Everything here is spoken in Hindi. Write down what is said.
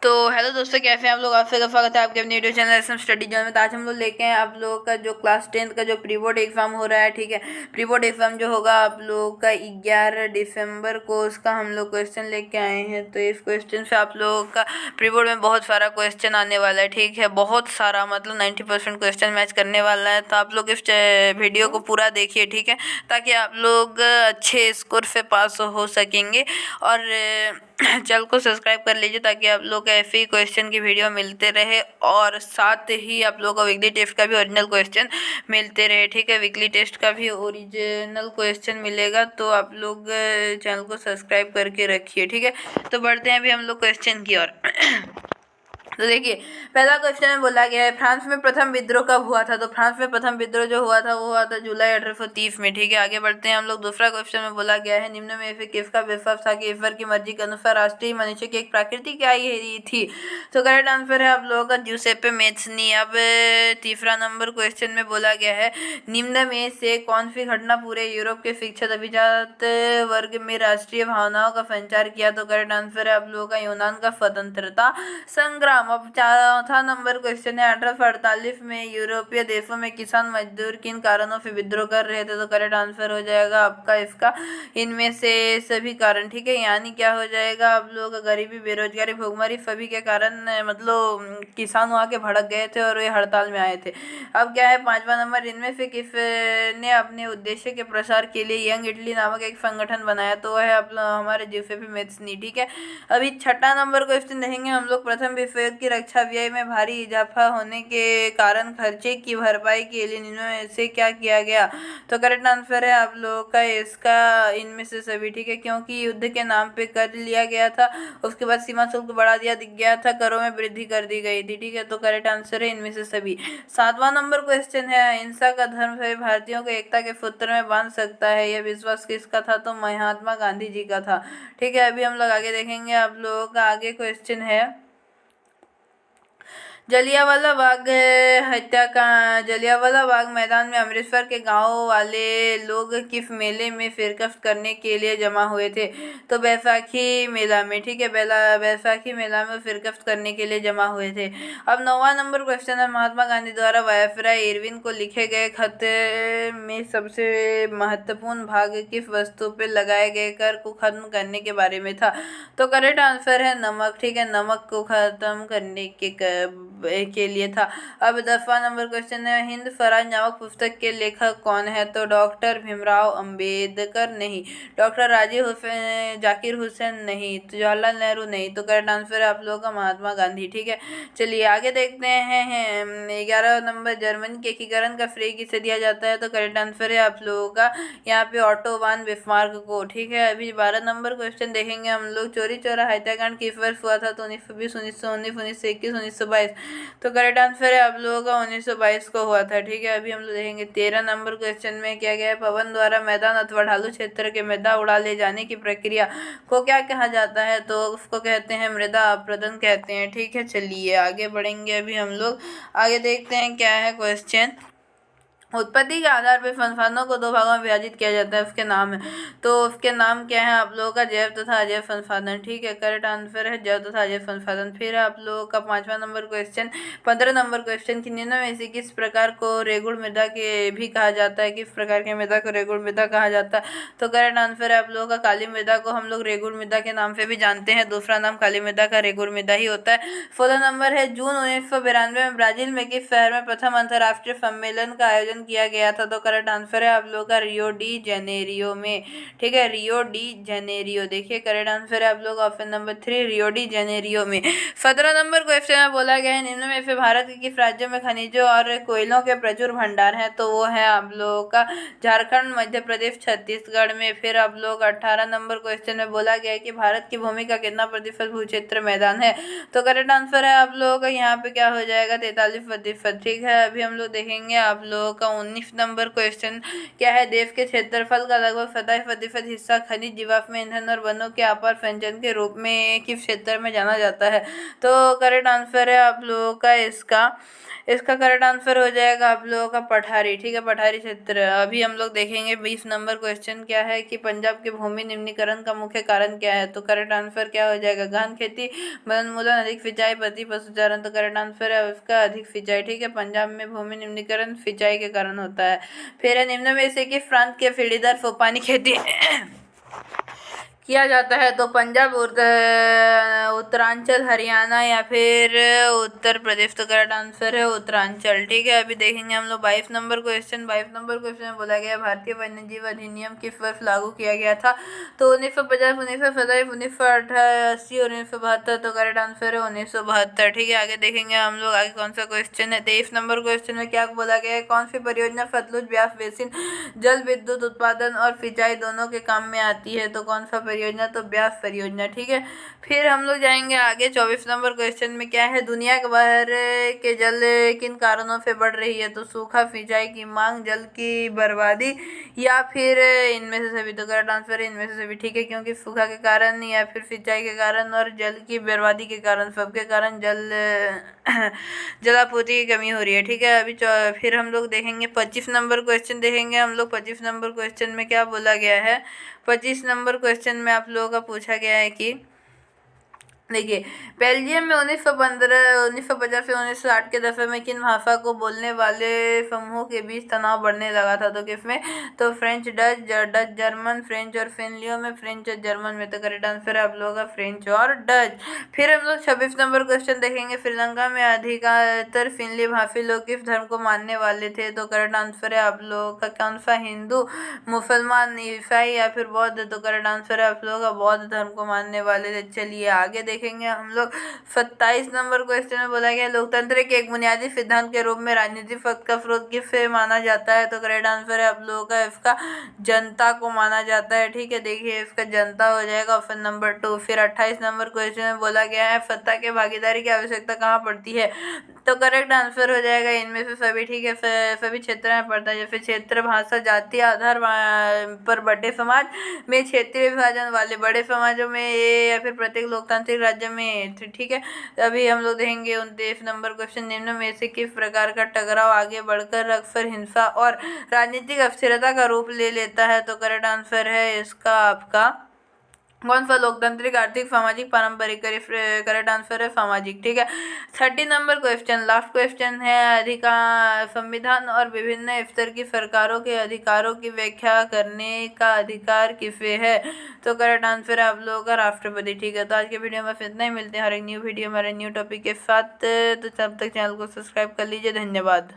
तो हेलो दोस्तों, कैसे हैं आप लोग। आपसे स्वागत है आपके अपने YouTube channel SM study zone में। तो आज हम लोग लेके हैं आप लोगों का जो क्लास 10th का जो प्री बोर्ड एग्जाम हो रहा है। ठीक है, प्री बोर्ड एग्जाम जो होगा आप लोगों का 11 दिसंबर को, उसका हम लोग क्वेश्चन लेके आए हैं। तो इस क्वेश्चन से आप लोगों का प्री बोर्ड में बहुत सारा क्वेश्चन आने वाला है। ठीक है, बहुत सारा, मतलब 90% क्वेश्चन मैच करने वाला है। तो आप लोग इस वीडियो को पूरा देखिए, ठीक है, ताकि आप लोग अच्छे स्कोर से पास हो सकेंगे। और चैनल को सब्सक्राइब कर लीजिए ताकि आप लोग को ऐसे ही क्वेश्चन की वीडियो मिलते रहे, और साथ ही आप लोगों को वीकली टेस्ट का भी ओरिजिनल क्वेश्चन मिलते रहे। ठीक है, वीकली टेस्ट का भी ओरिजिनल क्वेश्चन मिलेगा, तो आप लोग चैनल को सब्सक्राइब करके रखिए। ठीक है, तो बढ़ते हैं अभी हम लोग क्वेश्चन की ओर। तो देखिए, पहला क्वेश्चन में बोला गया है फ्रांस में प्रथम विद्रोह कब हुआ था। तो फ्रांस में प्रथम विद्रोह जो हुआ था वो हुआ था जुलाई 1830 में। ठीक है, आगे बढ़ते हैं हम लोग। दूसरा क्वेश्चन में बोला गया है निम्न में से किसका विश्वास था कि ईश्वर की मर्जी के अनुसार राष्ट्रीय मनुष्य की एक प्रकृति क्या ही थी। तो करेक्ट आंसर है आप लोगों का ज्यूसेppe मैत्सनी। अब तीसरा नंबर क्वेश्चन में बोला गया है निम्न में से कौन सी घटना पूरे यूरोप के शिक्षित अभिजात वर्ग में राष्ट्रीय भावनाओं का संचार किया। तो करेक्ट आंसर है आप लोगों का यूनान का स्वतंत्रता संग्राम। अब चौथा नंबर क्वेश्चन है 1848 में यूरोपीय देशों में किसान मजदूर किन कारणों से विद्रोह कर रहे थे। तो करेक्ट आंसर हो जाएगा आपका इसका इनमें से सभी कारण। ठीक है, यानी क्या हो जाएगा आप लोग गरीबी, बेरोजगारी, भूखमरी सभी के कारण मतलब किसान वहाँ के भड़क गए थे और वे हड़ताल में आए थे। अब क्या है पांचवा नंबर, इनमें से किसने अपने उद्देश्य के प्रसार के लिए यंग इटली नामक एक संगठन बनाया। तो वह है हमारे ज्यूसेppe मैत्सनी। ठीक है, अभी छठा नंबर क्वेश्चन देखेंगे हम लोग। प्रथम विश्व युद्ध की रक्षा व्यय में भारी इजाफा होने के कारण खर्चे की भरपाई के लिए निम्न में से क्या किया गया। तो करेक्ट आंसर है आप लोगों का इसका इनमें से सभी। ठीक है, क्योंकि युद्ध के नाम पे कर लिया गया था, उसके बाद सीमा शुल्क बढ़ा दिया गया था, करों में वृद्धि कर दी गई थी। ठीक है, तो करेक्ट आंसर है इनमें से सभी। सातवां नंबर क्वेश्चन है अहिंसा का धर्म सभी भारतीयों को एकता के सूत्र में बांध सकता है, यह विश्वास किसका था। तो महात्मा गांधी जी का था। ठीक है, अभी हम लोग आगे देखेंगे। आप लोगों का आगे क्वेश्चन है जलियांवाला बाग मैदान में अमृतसर के गांव वाले लोग किस मेले में शिरकत करने के लिए जमा हुए थे। तो बैसाखी मेला में। ठीक है, बैसाखी मेला में शिरकत करने के लिए जमा हुए थे। अब 9वां नंबर क्वेश्चन है महात्मा गांधी द्वारा वायसराय इरविन को लिखे गए खत में सबसे महत्वपूर्ण भाग किस वस्तु पर लगाए गए कर को खत्म करने के बारे में था। तो करेक्ट आंसर है नमक। ठीक है, नमक को खत्म करने के लिए था। अब 10वां नंबर क्वेश्चन है हिंद स्वराज नामक पुस्तक के लेखक कौन है। तो डॉक्टर भीमराव अंबेडकर नहीं, डॉक्टर जाकिर हुसैन नहीं, तो जवाहरलाल नेहरू नहीं। तो करेक्ट आंसर है आप लोगों का महात्मा गांधी। ठीक है, चलिए आगे देखते हैं 11 नंबर जर्मनी के एकीकरण का श्रेय किसे दिया जाता है। तो करेक्ट आंसर है आप लोगों का यहाँ पे ऑटो वान बिस्मार्क को। ठीक है, अभी 12 नंबर क्वेश्चन देखेंगे हम लोग। चोरी चोरा हत्याकांड किस वर्ष हुआ था। तो 1920, 1919, 1921, 1922। तो करेक्ट आंसर है आप लोगों का 1922 को हुआ था। ठीक है, अभी हम लोग देखेंगे 13 नंबर क्वेश्चन में क्या गया है पवन द्वारा मैदान अथवा ढालू क्षेत्र के मृदा उड़ा ले जाने की प्रक्रिया को क्या कहा जाता है। तो उसको कहते हैं मृदा अपरदन कहते हैं। ठीक है, चलिए आगे बढ़ेंगे। अभी हम लोग आगे देखते हैं क्या है क्वेश्चन। उत्पत्ति के आधार पर संसाधनों को दो भागों में विभाजित किया जाता है, उसके नाम है। तो उसके नाम क्या है आप लोगों का जैव तथा अजैव संसाधन। ठीक है, करेक्ट आंसर है जैव तथा अजैव संसाधन। फिर आप लोगों का 5वां नंबर क्वेश्चन 15 नंबर क्वेश्चन की निम्न में से किस प्रकार को रेगुड़ मृदा के भी कहा जाता है। किस प्रकार की मृदा को रेगुड़ मृदा कहा जाता है। तो करेक्ट आंसर है आप लोगों का काली मृदा को हम लोग रेगुड़ मृदा के नाम से भी जानते हैं, दूसरा नाम काली मृदा का रेगुड़ मृदा ही होता है। 16 नंबर है जून 1992 में ब्राजील में किस शहर में प्रथम अंतर्राष्ट्रीय सम्मेलन का आयोजन किया गया था। तो करेक्ट आंसर है आप लोगों का रियो डी जेनेरियो में। ठीक है, रियो डी जेनेरियो। देखिए करेक्ट आंसर है आप लोग option number 3 Rio de Janeiro में। 17 नंबर क्वेश्चन में बोला गया है निम्न में से भारत के किस राज्यों में खनिजों और कोयलों के प्रचुर भंडार हैं। तो वो है आप लोगों का झारखंड, मध्य प्रदेश, छत्तीसगढ़ में। फिर आप लोग 18 नंबर क्वेश्चन में बोला गया है कि भारत की भूमि का कितना प्रतिशत भू क्षेत्र मैदान है। तो करेक्ट आंसर है आप लोगों का यहाँ पे क्या हो जाएगा 43%। ठीक है, अभी हम लोग देखेंगे आप लोगों का 19 नंबर क्वेश्चन क्या है, देश के क्षेत्रफल का लगभग 27% हिस्सा खनिज, जीवाश्म ईंधन और वनों के अपार संचयन के रूप में किस क्षेत्र में जाना जाता है। तो करेक्ट आंसर है आप लोगों का इसका करेक्ट आंसर हो जाएगा आप लोगों का पठारी, ठीक है, पठारी क्षेत्र। अभी हम लोग देखेंगे 20 नंबर क्वेश्चन क्या है कि पंजाब के भूमि निम्नीकरण का मुख्य कारण क्या है। तो करेक्ट आंसर क्या हो जाएगा, गहन खेती, वनोन्मूलन, अधिक सिंचाई, पति पशुचारण। तो करेक्ट आंसर है उसका अधिक सिंचाई, ठीक है। पंजाब में भूमि निम्नीकरण सिंचाई के कारण होता है। फिर है निम्न में से किस प्रांत के फील्डीदार फोपानी खेती किया जाता है। तो पंजाब, उत्तरांचल, हरियाणा या फिर उत्तर प्रदेश। तो करेक्ट आंसर है उत्तरांचल, ठीक है। अभी देखेंगे हम लोग 22 नंबर क्वेश्चन। 22 नंबर क्वेश्चन में बोला गया भारतीय वन्यजीव अधिनियम किस वर्ष लागू किया गया था। तो 1950, 1957, 1988 और 1972। तो करेक्ट आंसर है 1972, ठीक है। आगे देखेंगे हम लोग आगे कौन सा क्वेश्चन है। 23 नंबर क्वेश्चन में क्या बोला गया है, कौन सी परियोजना सतलुज ब्यास बेसिन जल विद्युत उत्पादन और सिंचाई दोनों के काम में आती है। तो कौन सा परियोजना, तो ब्यास परियोजना, ठीक है। फिर हम लोग जाएंगे आगे 24 नंबर क्वेश्चन में क्या है, दुनिया के बाहर के जल किन कारणों से बढ़ रही है। तो सूखा, सिंचाई की मांग, जल की बर्बादी या फिर इनमें से सभी। तो करेक्ट आंसर है इनमें से सभी, ठीक है, क्योंकि सूखा के कारण या फिर सिंचाई के कारण और जल की बर्बादी के कारण, सबके कारण जलापूर्ति की कमी हो रही है, ठीक है। अभी फिर हम लोग देखेंगे 25 नंबर क्वेश्चन देखेंगे हम लोग। 25 नंबर क्वेश्चन में क्या बोला गया है, 25 नंबर क्वेश्चन में आप लोगों का पूछा गया है कि देखिए, बेल्जियम में 1950 से 1960 के दशक में किन भाषा को बोलने वाले समूहों के बीच तनाव बढ़ने लगा था। तो किसमें, तो फ्रेंच, डच जर्मन, फ्रेंच और फिनलियो में, फ्रेंच और जर्मन में। तो करेक्ट आंसर है आप लोगों का फ्रेंच और डच। फिर हम लोग 26 नंबर क्वेश्चन देखेंगे, श्रीलंका में अधिकतर फिनली भाषी लोग किस धर्म को मानने वाले थे। तो करेक्ट आंसर है आप लोगों का कौन सा, हिंदू, मुसलमान, ईसाई या फिर बौद्ध। तो करेक्ट आंसर है आप लोगों का बौद्ध धर्म को मानने वाले थे। चलिए आगे देखेंगे हम लोग 27 नंबर क्वेश्चन में बोला गया लोकतंत्र के एक बुनियादी सिद्धांत के रूप में राजनीतिक पक्ष का स्रोत किससे माना जाता है। तो करेक्ट आंसर है आप लोगों का इसका जनता को माना जाता है, ठीक है। देखिए इसका जनता हो जाएगा ऑप्शन नंबर 2। फिर 28 नंबर क्वेश्चन में बोला गया है सत्ता के भागीदारी की आवश्यकता कहाँ पड़ती है। तो करेक्ट आंसर हो जाएगा इनमें से सभी, ठीक है, सभी क्षेत्र में पड़ता है। जैसे क्षेत्र, भाषा, जाति आधार पर बड़े समाज में, क्षेत्रीय विभाजन वाले बड़े समाजों में या फिर प्रत्येक लोकतांत्रिक राज्य में, ठीक है। अभी हम लोग देखेंगे 29 नंबर क्वेश्चन, निम्न में से किस प्रकार का टकराव आगे बढ़कर अक्सर हिंसा और राजनीतिक अस्थिरता का रूप ले लेता है। तो करेक्ट आंसर है इसका आपका कौन सा, लोकतांत्रिक, आर्थिक, सामाजिक, पारंपरिक। करेक्ट आंसर है सामाजिक, ठीक है। 30 नंबर क्वेश्चन, लास्ट क्वेश्चन है, अधिकार, संविधान और विभिन्न स्तर की सरकारों के अधिकारों की व्याख्या करने का अधिकार किसे है। तो करेक्ट आंसर है आप लोगों का राष्ट्रपति, ठीक है। तो आज के वीडियो में इतना ही, मिलते हैं हर एक न्यू वीडियो हमारे न्यू टॉपिक के साथ। तो तब तक चैनल को सब्सक्राइब कर लीजिए, धन्यवाद।